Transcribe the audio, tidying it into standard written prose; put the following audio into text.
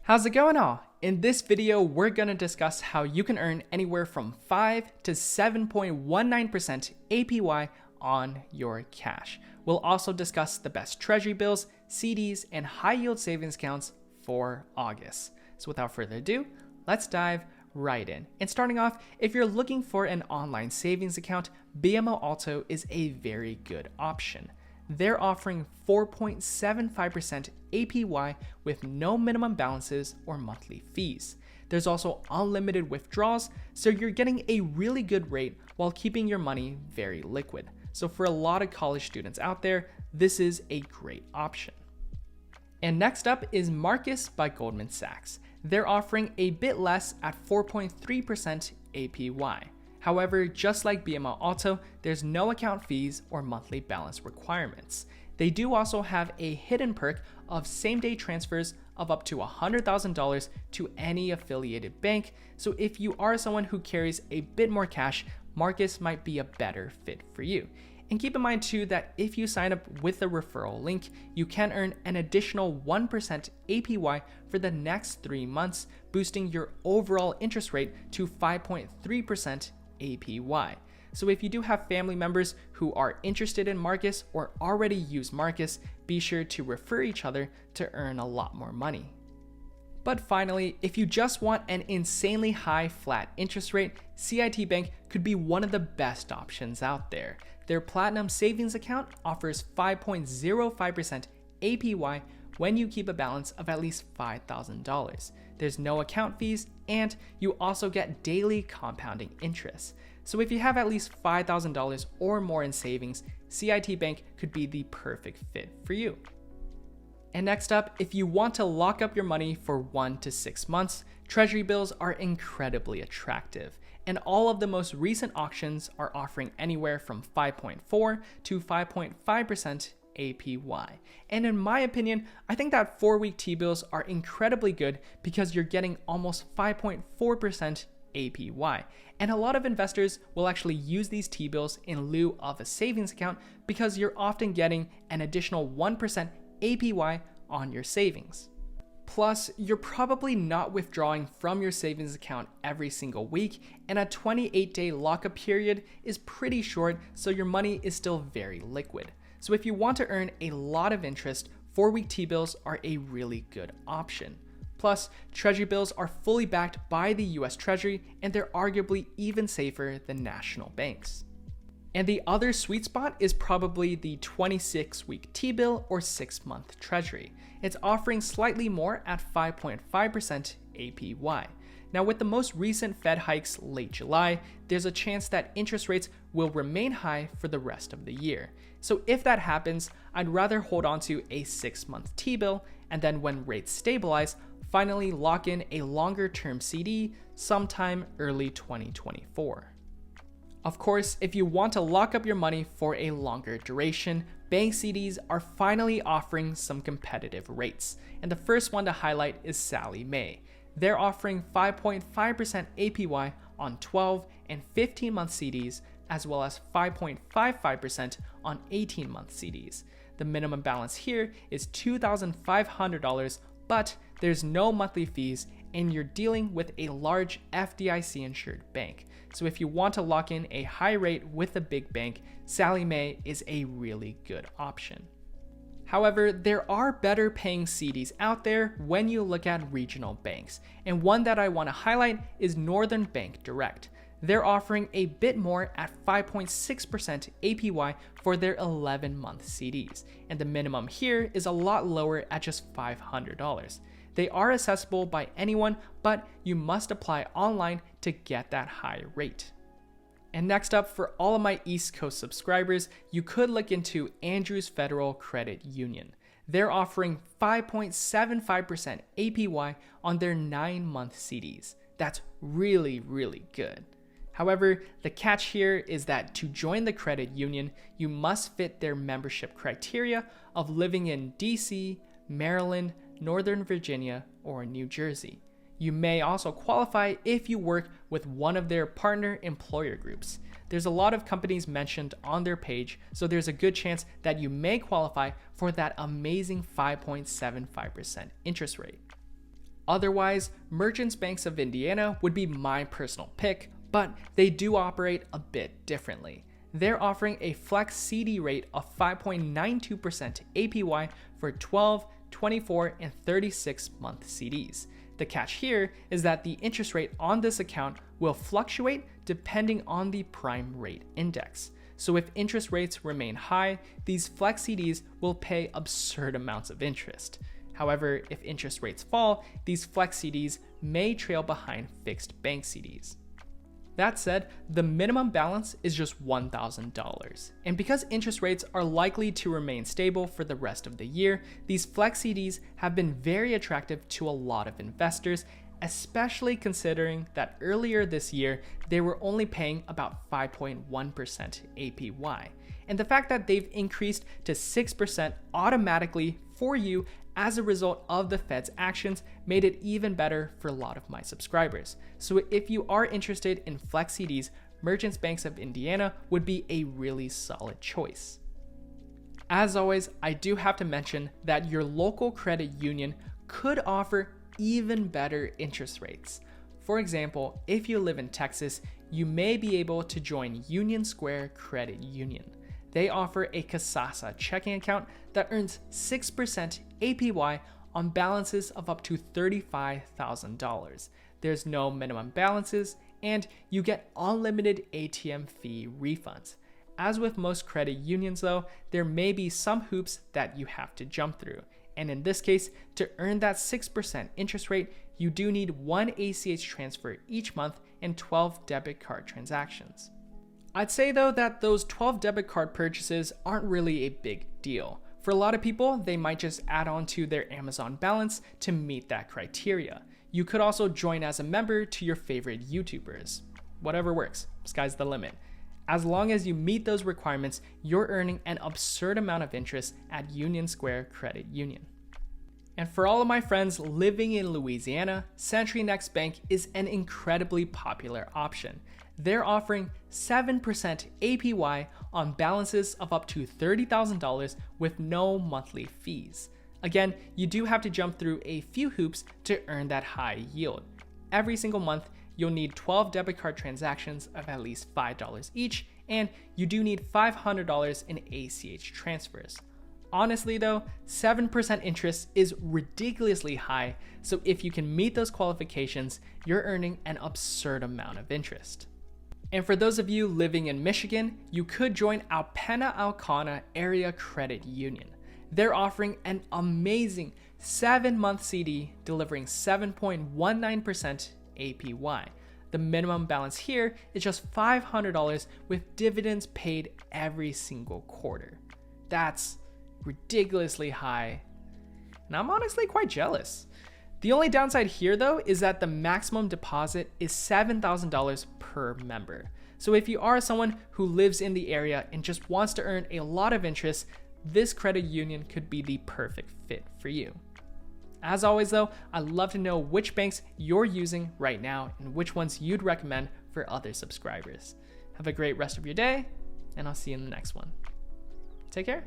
How's it going all? In this video, we're going to discuss how you can earn anywhere from 5 to 7.19% APY on your cash. We'll also discuss the best treasury bills, CDs, and high yield savings accounts for August. So without further ado, let's dive right in. And starting off, if you're looking for an online savings account, BMO Alto is a very good option. They're offering 4.75% APY with no minimum balances or monthly fees. There's also unlimited withdrawals, so you're getting a really good rate while keeping your money very liquid. So for a lot of college students out there, this is a great option. And next up is Marcus by Goldman Sachs. They're offering a bit less at 4.3% APY. However, just like BMO Alto, there's no account fees or monthly balance requirements. They do also have a hidden perk of same-day transfers of up to $100,000 to any affiliated bank, so if you are someone who carries a bit more cash, Marcus might be a better fit for you. And keep in mind too that if you sign up with the referral link, you can earn an additional 1% APY for the next 3 months, boosting your overall interest rate to 5.3% APY. So if you do have family members who are interested in Marcus or already use Marcus, be sure to refer each other to earn a lot more money. But finally, if you just want an insanely high flat interest rate, CIT Bank could be one of the best options out there. Their Platinum Savings account offers 5.05% APY when you keep a balance of at least $5,000. There's no account fees, and you also get daily compounding interest. So if you have at least $5,000 or more in savings, CIT Bank could be the perfect fit for you. And next up, if you want to lock up your money for 1 to 6 months, Treasury Bills are incredibly attractive, and all of the most recent auctions are offering anywhere from 5.4 to 5.5% APY. And in my opinion, I think that 4-week T-bills are incredibly good because you're getting almost 5.4% APY. And a lot of investors will actually use these T-bills in lieu of a savings account because you're often getting an additional 1% APY on your savings. Plus, you're probably not withdrawing from your savings account every single week, and a 28-day lockup period is pretty short, so your money is still very liquid. So if you want to earn a lot of interest, 4-week T-bills are a really good option. Plus, Treasury bills are fully backed by the US Treasury, and they're arguably even safer than national banks. And the other sweet spot is probably the 26-week T-bill or 6-month Treasury. It's offering slightly more at 5.5% APY. Now, with the most recent Fed hikes late July, there's a chance that interest rates will remain high for the rest of the year. So if that happens, I'd rather hold on to a 6-month T-bill, and then when rates stabilize, finally lock in a longer term CD sometime early 2024. Of course, if you want to lock up your money for a longer duration, bank CDs are finally offering some competitive rates. And the first one to highlight is Sallie Mae. They're offering 5.5% APY on 12 and 15-month CDs, as well as 5.55% on 18-month CDs. The minimum balance here is $2,500, but there's no monthly fees, and you're dealing with a large FDIC-insured bank. So if you want to lock in a high rate with a big bank, Sallie Mae is a really good option. However, there are better paying CDs out there when you look at regional banks, and one that I want to highlight is Northern Bank Direct. They're offering a bit more at 5.6% APY for their 11-month CDs, and the minimum here is a lot lower at just $500. They are accessible by anyone, but you must apply online to get that high rate. And next up, for all of my East Coast subscribers, you could look into Andrews Federal Credit Union. They're offering 5.75% APY on their 9-month CDs. That's really, really good. However, the catch here is that to join the credit union, you must fit their membership criteria of living in DC, Maryland, Northern Virginia, or New Jersey. You may also qualify if you work with one of their partner employer groups. There's a lot of companies mentioned on their page, so there's a good chance that you may qualify for that amazing 5.75% interest rate. Otherwise, Merchants Banks of Indiana would be my personal pick, but they do operate a bit differently. They're offering a flex CD rate of 5.92% APY for 12, 24, and 36-month CDs. The catch here is that the interest rate on this account will fluctuate depending on the prime rate index. So if interest rates remain high, these flex CDs will pay absurd amounts of interest. However, if interest rates fall, these flex CDs may trail behind fixed bank CDs. That said, the minimum balance is just $1,000. And because interest rates are likely to remain stable for the rest of the year, these flex CDs have been very attractive to a lot of investors, especially considering that earlier this year, they were only paying about 5.1% APY. And the fact that they've increased to 6% automatically for you as a result of the Fed's actions made it even better for a lot of my subscribers. So if you are interested in flex CDs, Merchants Banks of Indiana would be a really solid choice. As always, I do have to mention that your local credit union could offer even better interest rates. For example, if you live in Texas, you may be able to join Union Square Credit Union. They offer a Casiio checking account that earns 6% APY on balances of up to $35,000. There's no minimum balances, and you get unlimited ATM fee refunds. As with most credit unions though, there may be some hoops that you have to jump through. And in this case, to earn that 6% interest rate, you do need 1 ACH transfer each month and 12 debit card transactions. I'd say though that those 12 debit card purchases aren't really a big deal. For a lot of people, they might just add on to their Amazon balance to meet that criteria. You could also join as a member to your favorite YouTubers. Whatever works, sky's the limit. As long as you meet those requirements, you're earning an absurd amount of interest at Union Square Credit Union. And for all of my friends living in Louisiana, CenturyNext Bank is an incredibly popular option. They're offering 7% APY on balances of up to $30,000 with no monthly fees. Again, you do have to jump through a few hoops to earn that high yield. Every single month, you'll need 12 debit card transactions of at least $5 each, and you do need $500 in ACH transfers. Honestly though, 7% interest is ridiculously high, so if you can meet those qualifications, you're earning an absurd amount of interest. And for those of you living in Michigan, you could join Alpena-Alcona Area Credit Union. They're offering an amazing 7-month CD delivering 7.19% APY. The minimum balance here is just $500 with dividends paid every single quarter. That's ridiculously high, and I'm honestly quite jealous. The only downside here though is that the maximum deposit is $7,000 per member. So if you are someone who lives in the area and just wants to earn a lot of interest, this credit union could be the perfect fit for you. As always though, I'd love to know which banks you're using right now and which ones you'd recommend for other subscribers. Have a great rest of your day, and I'll see you in the next one. Take care.